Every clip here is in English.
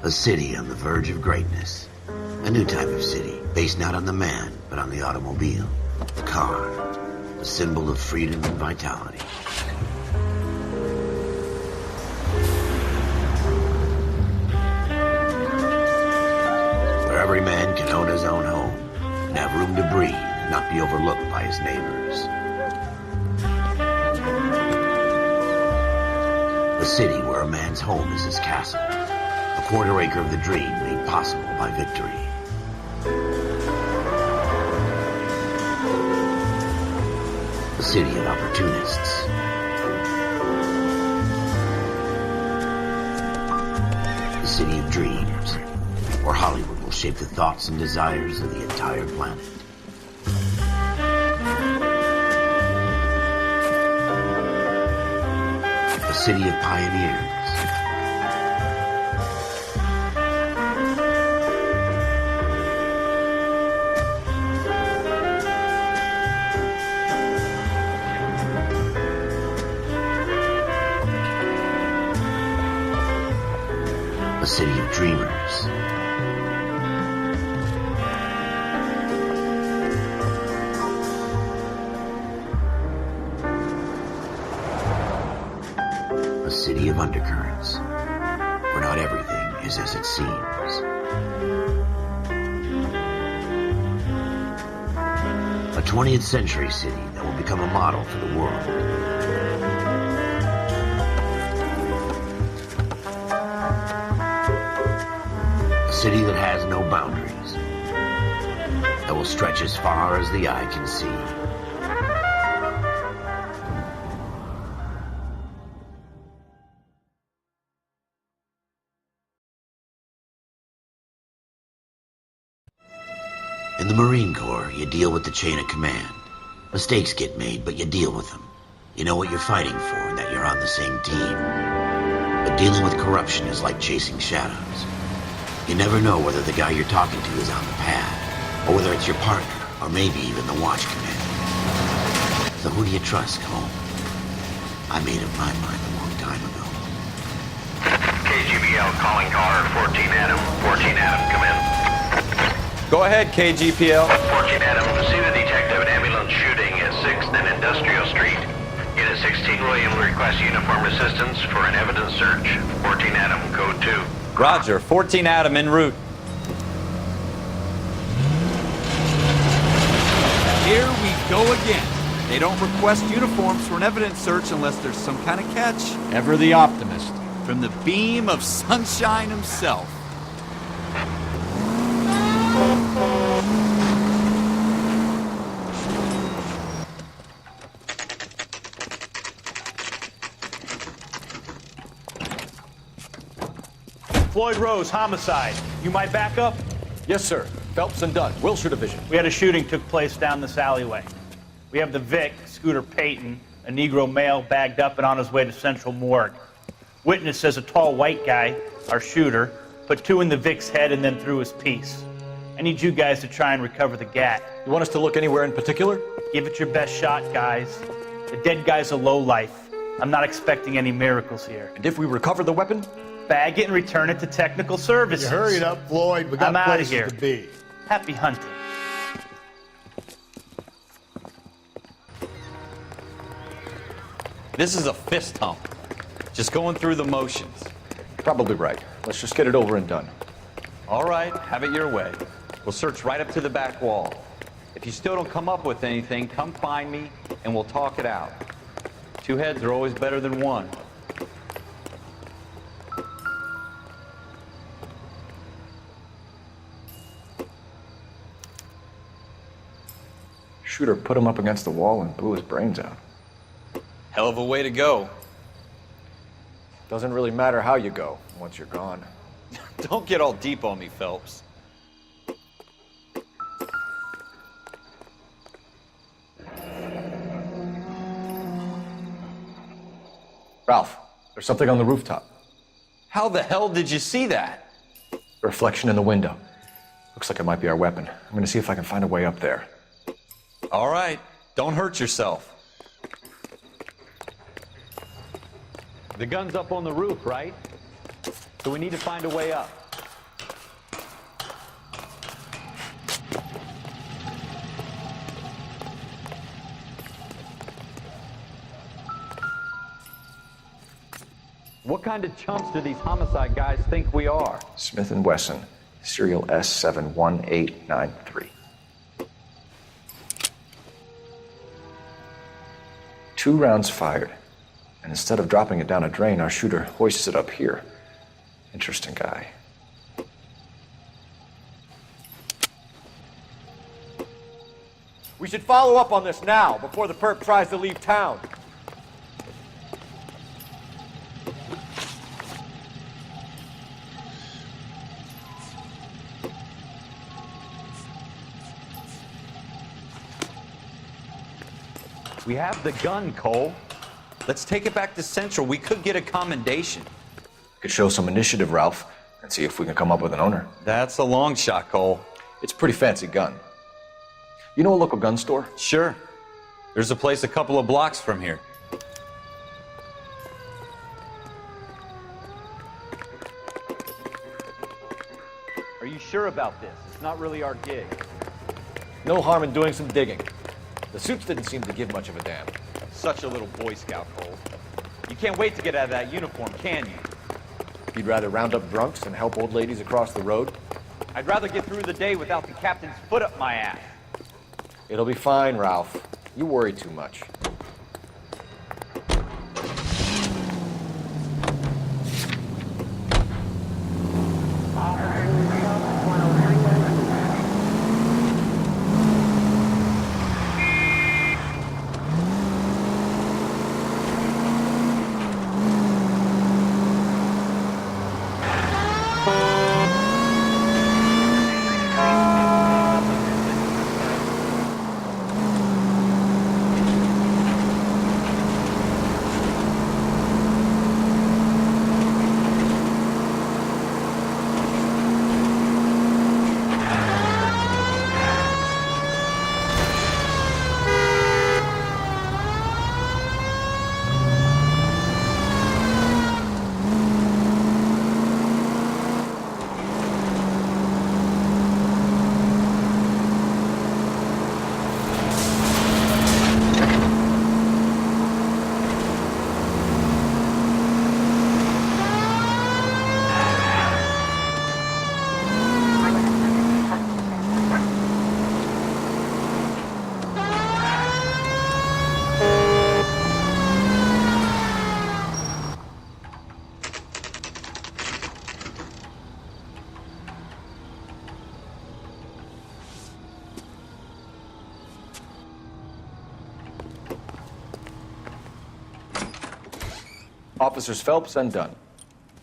A city on the verge of greatness. A new type of city, based not on the man, but on the automobile. The car. The symbol of freedom and vitality. Where every man can own his own home, and have room to breathe, and not be overlooked by his neighbors. A city where a man's home is his castle. A quarter acre of the dream made possible by victory. A city of opportunists. A city of dreams, where Hollywood will shape the thoughts and desires of the entire planet. A city of pioneers. A city of dreamers. A city of undercurrents, where not everything is as it seems. A 20th century city that will become a model for the world. A city that has no boundaries, that will stretch as far as the eye can see. In the Marine Corps, you deal with the chain of command. Mistakes get made, but you deal with them. You know what you're fighting for and that you're on the same team. But dealing with corruption is like chasing shadows. You never know whether the guy you're talking to is on the pad, or whether it's your partner, or maybe even the watch commander. So who do you trust, Cole? I made up my mind a long time ago. KGBL calling car 14 Adam. 14 Adam, come in. Go ahead, KGPL. 14 Adam, see the detective an ambulance shooting at 6th and Industrial Street. Unit 16 William requests uniform assistance for an evidence search. 14 Adam, code 2. Roger, 14 Adam en route. Here we go again. They don't request uniforms for an evidence search unless there's some kind of catch. Ever the optimist. From the beam of sunshine himself. Floyd Rose, homicide. You might back up? Yes, sir. Phelps and Dunn, Wilshire Division. We had a shooting took place down this alleyway. We have the Vic, Scooter Payton, a Negro male bagged up and on his way to Central Morgue. Witness says a tall white guy, our shooter, put 2 in the Vic's head and then threw his piece. I need you guys to try and recover the gat. You want us to look anywhere in particular? Give it your best shot, guys. The dead guy's a lowlife. I'm not expecting any miracles here. And if we recover the weapon? Bag it and return it to technical services. You hurry it up, Floyd. We got I'm outta places here. to be. Happy hunting. This is a fist hump. Just going through the motions. Probably right. Let's just get it over and done. All right, have it your way. We'll search right up to the back wall. If you still don't come up with anything, come find me and we'll talk it out. 2 heads are always better than 1. Shooter put him up against the wall and blew his brains out. Hell of a way to go. Doesn't really matter how you go once you're gone. Don't get all deep on me, Phelps. Ralph, there's something on the rooftop. How the hell did you see that? A reflection in the window. Looks like it might be our weapon. I'm gonna see if I can find a way up there. All right, don't hurt yourself. The gun's up on the roof, right? So we need to find a way up. What kind of chumps do these homicide guys think we are? Smith & Wesson, serial S71893. 2 rounds fired, and instead of dropping it down a drain, our shooter hoists it up here. Interesting guy. We should follow up on this now, before the perp tries to leave town. We have the gun, Cole. Let's take it back to Central. We could get a commendation. Could show some initiative, Ralph, and see if we can come up with an owner. That's a long shot, Cole. It's a pretty fancy gun. You know a local gun store? Sure. There's a place a couple of blocks from here. Are you sure about this? It's not really our gig. No harm in doing some digging. The suits didn't seem to give much of a damn. Such a little Boy Scout, Cole. You can't wait to get out of that uniform, can you? You'd rather round up drunks and help old ladies across the road? I'd rather get through the day without the captain's foot up my ass. It'll be fine, Ralph. You worry too much. Officers Phelps and Dunn.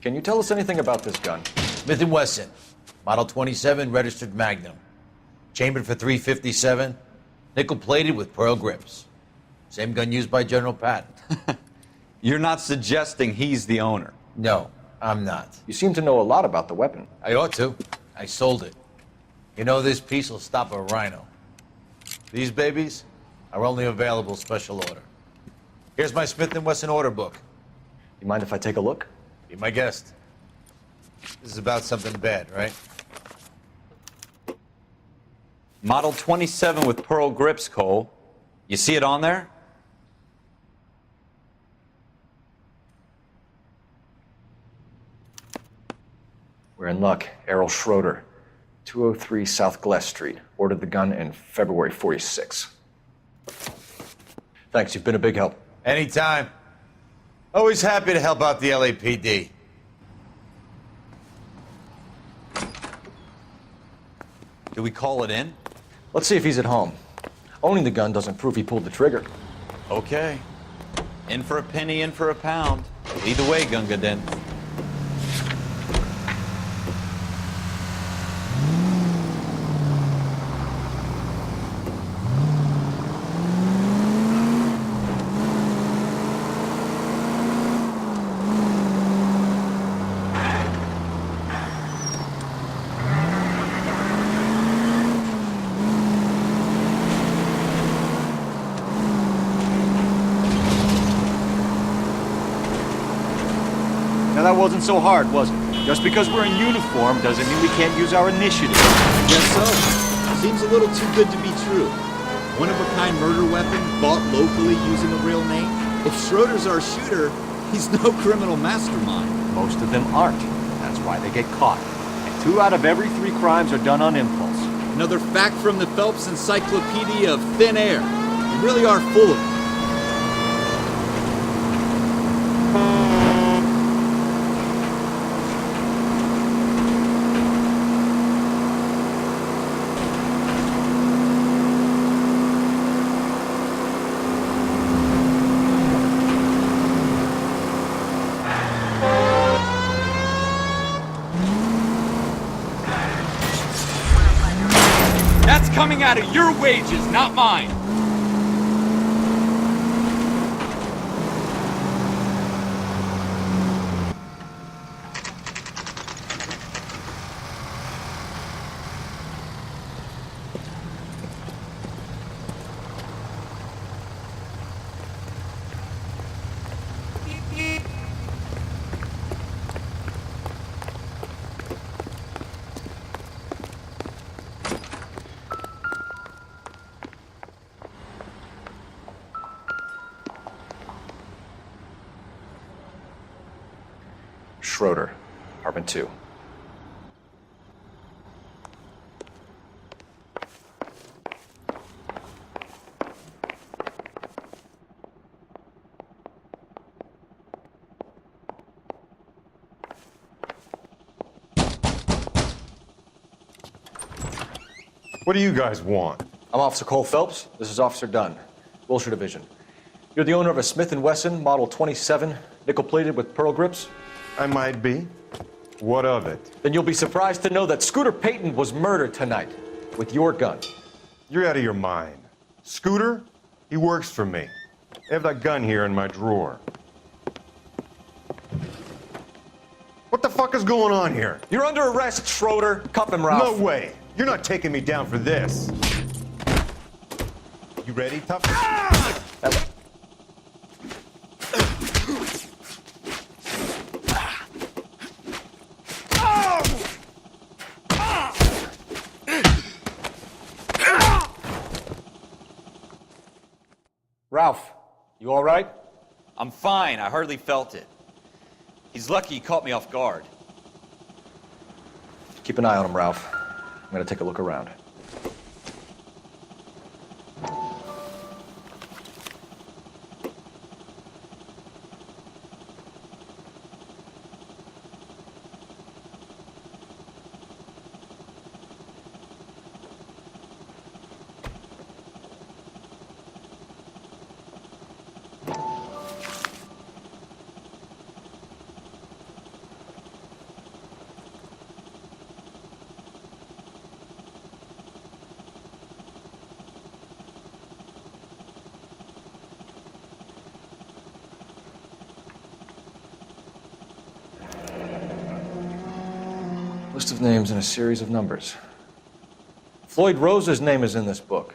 Can you tell us anything about this gun? Smith & Wesson, Model 27, registered Magnum. Chambered for .357, nickel-plated with pearl grips. Same gun used by General Patton. You're not suggesting he's the owner? No, I'm not. You seem to know a lot about the weapon. I ought to. I sold it. You know, this piece will stop a rhino. These babies are only available special order. Here's my Smith & Wesson order book. You mind if I take a look? Be my guest. This is about something bad, right? Model 27 with pearl grips, Cole. You see it on there? We're in luck. Errol Schroeder, 203 South Glass Street. Ordered the gun in February '46. Thanks, you've been a big help. Anytime. Always happy to help out the LAPD. Do we call it in? Let's see if he's at home. Owning the gun doesn't prove he pulled the trigger. Okay. In for a penny, in for a pound. Either way, Gunga Din. Now that wasn't so hard, was it? Just because we're in uniform doesn't mean we can't use our initiative. Guess so. Seems a little too good to be true. One-of-a-kind murder weapon bought locally using a real name. If Schroeder's our shooter, He's no criminal mastermind. Most of them aren't. That's why they get caught. And 2 out of every 3 crimes are done on impulse. Another fact from the Phelps Encyclopedia of Thin Air. You really are full of it. That's coming out of your wages, not mine. Schroeder, apartment 2. What do you guys want? I'm Officer Cole Phelps. This is Officer Dunn, Wilshire Division. You're the owner of a Smith & Wesson Model 27, nickel-plated with pearl grips? I might be. What of it? Then you'll be surprised to know that Scooter Payton was murdered tonight with your gun. You're out of your mind. Scooter? He works for me. I have that gun here in my drawer. What the fuck is going on here? You're under arrest, Schroeder. Cuff him, Ralph. No way. You're not taking me down for this. You ready, tough? Ralph, you all right? I'm fine. I hardly felt it. He's lucky he caught me off guard. Keep an eye on him, Ralph. I'm gonna take a look around. List of names and a series of numbers. Floyd Rose's name is in this book.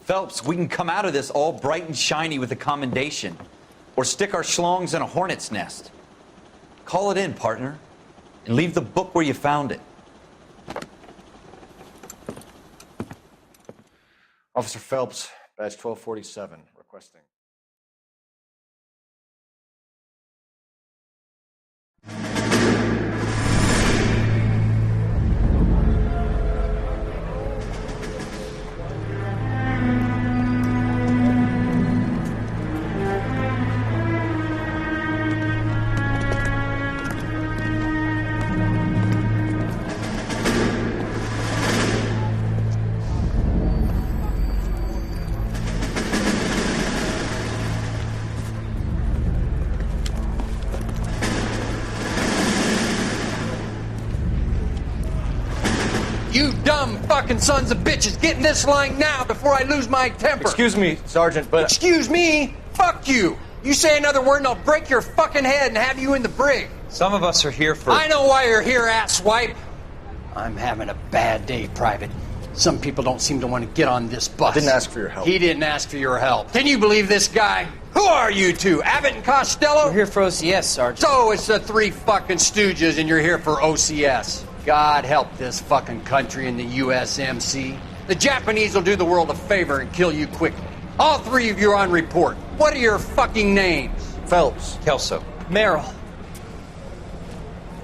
Phelps, we can come out of this all bright and shiny with a commendation. Or stick our schlongs in a hornet's nest. Call it in, partner. And leave the book where you found it. Officer Phelps, badge 1247, requesting. You dumb fucking sons of bitches, get in this line now before I lose my temper. Excuse me, Sergeant, but... Excuse me? Fuck you. You say another word and I'll break your fucking head and have you in the brig. Some of us are here for... I know why you're here, asswipe. I'm having a bad day, Private. Some people don't seem to want to get on this bus. I didn't ask for your help. He didn't ask for your help. Can you believe this guy? Who are you two? Abbott and Costello? We're here for OCS, Sergeant. So it's the 3 fucking stooges and you're here for OCS. God help this fucking country and the USMC. The Japanese will do the world a favor and kill you quickly. All three of you are on report. What are your fucking names? Phelps. Kelso. Merrill.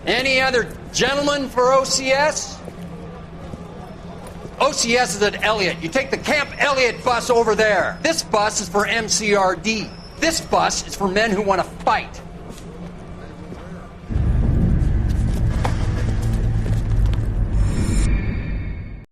Any other gentlemen for OCS? OCS is at Elliott. You take the Camp Elliott bus over there. This bus is for MCRD. This bus is for men who want to fight.